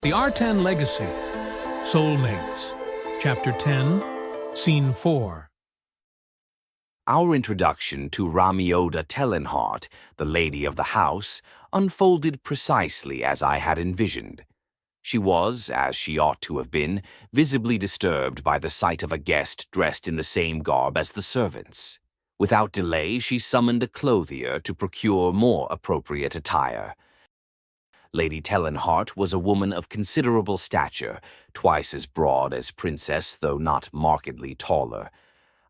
The Artan Legacy, Soulmates, Chapter 10, Scene 4. Our introduction to Ramioda Telenhart, the lady of the house, unfolded precisely as I had envisioned. She was, as she ought to have been, visibly disturbed by the sight of a guest dressed in the same garb as the servants. Without delay, she summoned a clothier to procure more appropriate attire. Lady Telenhart was a woman of considerable stature, twice as broad as Princess, though not markedly taller.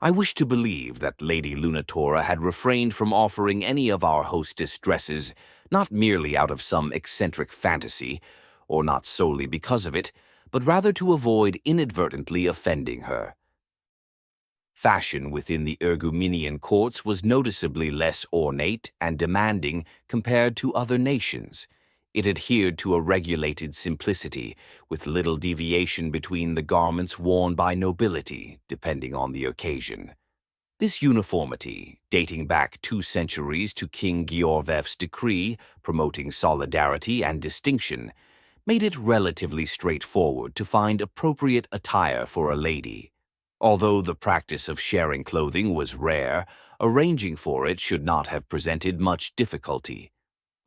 I wish to believe that Lady Lunatora had refrained from offering any of our hostess dresses, not merely out of some eccentric fantasy, or not solely because of it, but rather to avoid inadvertently offending her. Fashion within the Ergumenian courts was noticeably less ornate and demanding compared to other nations. It adhered to a regulated simplicity, with little deviation between the garments worn by nobility, depending on the occasion. This uniformity, dating back 2 centuries to King Giorvev's decree promoting solidarity and distinction, made it relatively straightforward to find appropriate attire for a lady. Although the practice of sharing clothing was rare, arranging for it should not have presented much difficulty.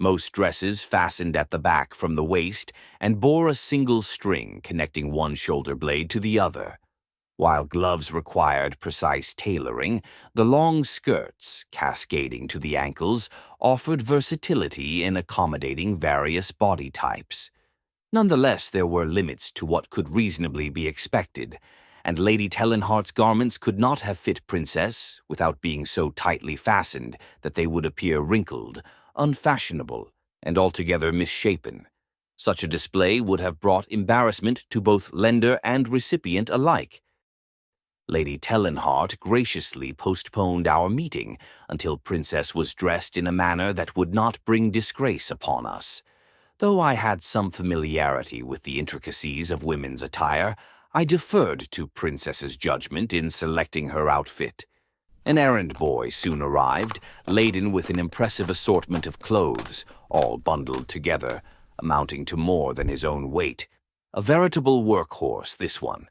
Most dresses fastened at the back from the waist and bore a single string connecting one shoulder blade to the other. While gloves required precise tailoring, the long skirts, cascading to the ankles, offered versatility in accommodating various body types. Nonetheless, there were limits to what could reasonably be expected, and Lady Telenhart's garments could not have fit Princess without being so tightly fastened that they would appear wrinkled, unfashionable, and altogether misshapen. Such a display would have brought embarrassment to both lender and recipient alike. Lady Telenhart graciously postponed our meeting until Princess was dressed in a manner that would not bring disgrace upon us. Though I had some familiarity with the intricacies of women's attire, I deferred to Princess's judgment in selecting her outfit. An errand boy soon arrived, laden with an impressive assortment of clothes, all bundled together, amounting to more than his own weight. A veritable workhorse, this one.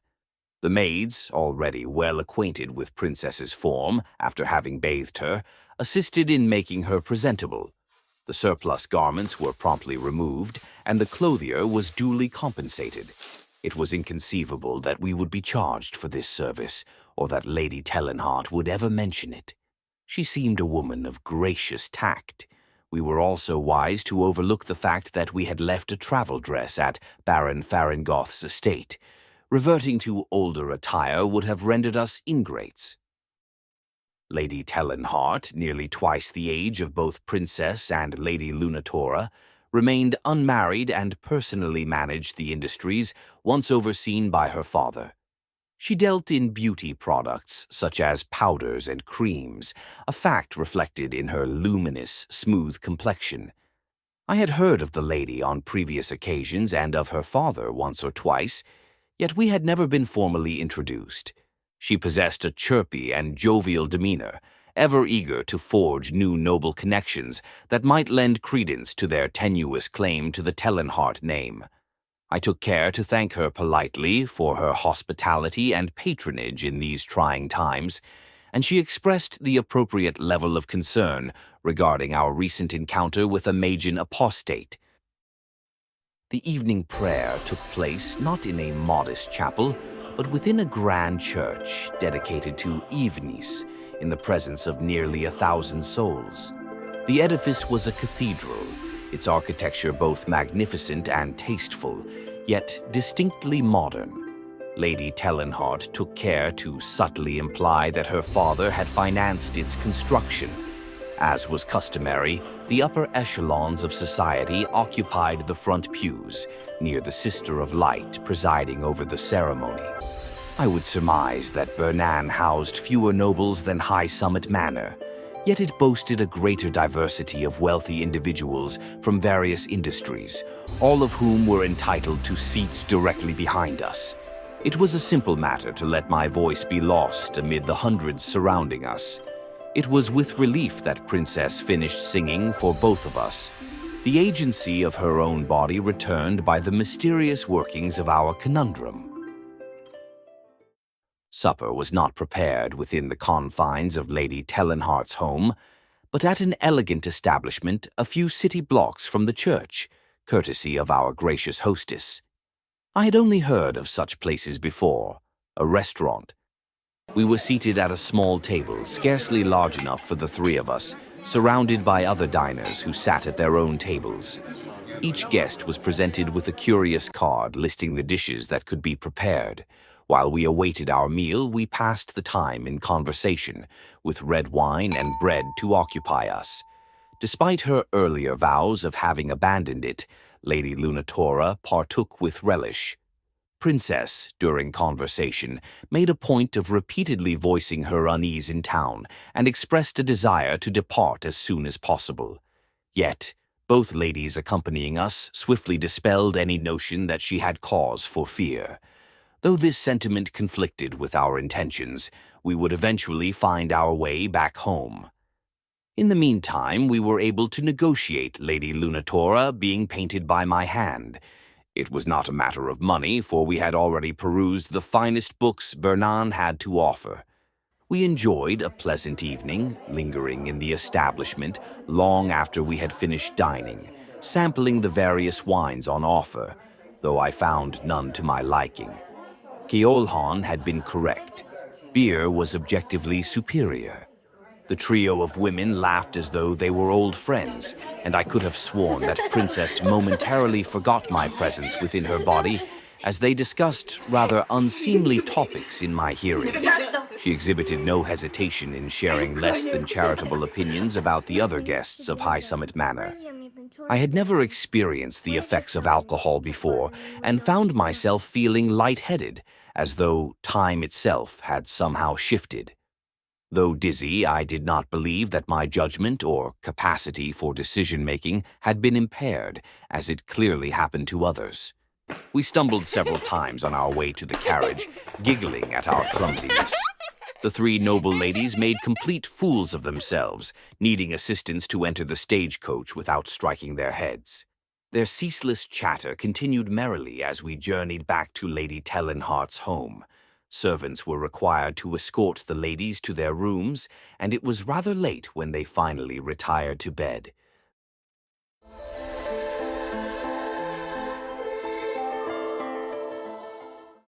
The maids, already well acquainted with Princess's form after having bathed her, assisted in making her presentable. The surplus garments were promptly removed, and the clothier was duly compensated. It was inconceivable that we would be charged for this service, or that Lady Telenhart would ever mention it. She seemed a woman of gracious tact. We were also wise to overlook the fact that we had left a travel dress at Baron Faringoth's estate. Reverting to older attire would have rendered us ingrates. Lady Telenhart, nearly twice the age of both Princess and Lady Lunatora, remained unmarried and personally managed the industries once overseen by her father. She dealt in beauty products such as powders and creams, a fact reflected in her luminous, smooth complexion. I had heard of the lady on previous occasions and of her father once or twice, yet we had never been formally introduced. She possessed a chirpy and jovial demeanor, ever eager to forge new noble connections that might lend credence to their tenuous claim to the Telenhart name. I took care to thank her politely for her hospitality and patronage in these trying times, and she expressed the appropriate level of concern regarding our recent encounter with a Magian apostate. The evening prayer took place not in a modest chapel, but within a grand church dedicated to Evenis, in the presence of nearly 1,000 souls. The edifice was a cathedral, its architecture both magnificent and tasteful, yet distinctly modern. Lady Telenhart took care to subtly imply that her father had financed its construction. As was customary, the upper echelons of society occupied the front pews, near the Sister of Light presiding over the ceremony. I would surmise that Bernan housed fewer nobles than High Summit Manor, yet it boasted a greater diversity of wealthy individuals from various industries, all of whom were entitled to seats directly behind us. It was a simple matter to let my voice be lost amid the hundreds surrounding us. It was with relief that Princess finished singing for both of us. the agency of her own body returned by the mysterious workings of our conundrum. Supper was not prepared within the confines of Lady Telenhart's home, but at an elegant establishment a few city blocks from the church, courtesy of our gracious hostess. I had only heard of such places before, a restaurant. We were seated at a small table, scarcely large enough for the three of us, surrounded by other diners who sat at their own tables. Each guest was presented with a curious card listing the dishes that could be prepared. While we awaited our meal, we passed the time in conversation, with red wine and bread to occupy us. Despite her earlier vows of having abandoned it, Lady Lunatora partook with relish. Princess, during conversation, made a point of repeatedly voicing her unease in town and expressed a desire to depart as soon as possible. Yet, both ladies accompanying us swiftly dispelled any notion that she had cause for fear. Though this sentiment conflicted with our intentions, we would eventually find our way back home. In the meantime, we were able to negotiate Lady Lunatora being painted by my hand. It was not a matter of money, for we had already perused the finest books Bernan had to offer. We enjoyed a pleasant evening, lingering in the establishment long after we had finished dining, sampling the various wines on offer, though I found none to my liking. Keolhan had been correct. Beer was objectively superior. The trio of women laughed as though they were old friends, and I could have sworn that Princess momentarily forgot my presence within her body as they discussed rather unseemly topics in my hearing. She exhibited no hesitation in sharing less than charitable opinions about the other guests of High Summit Manor. I had never experienced the effects of alcohol before and found myself feeling lightheaded, as though time itself had somehow shifted. Though dizzy, I did not believe that my judgment or capacity for decision-making had been impaired, as it clearly happened to others. We stumbled several times on our way to the carriage, giggling at our clumsiness. The three noble ladies made complete fools of themselves, needing assistance to enter the stagecoach without striking their heads. Their ceaseless chatter continued merrily as we journeyed back to Lady Telenhart's home. Servants were required to escort the ladies to their rooms, and it was rather late when they finally retired to bed.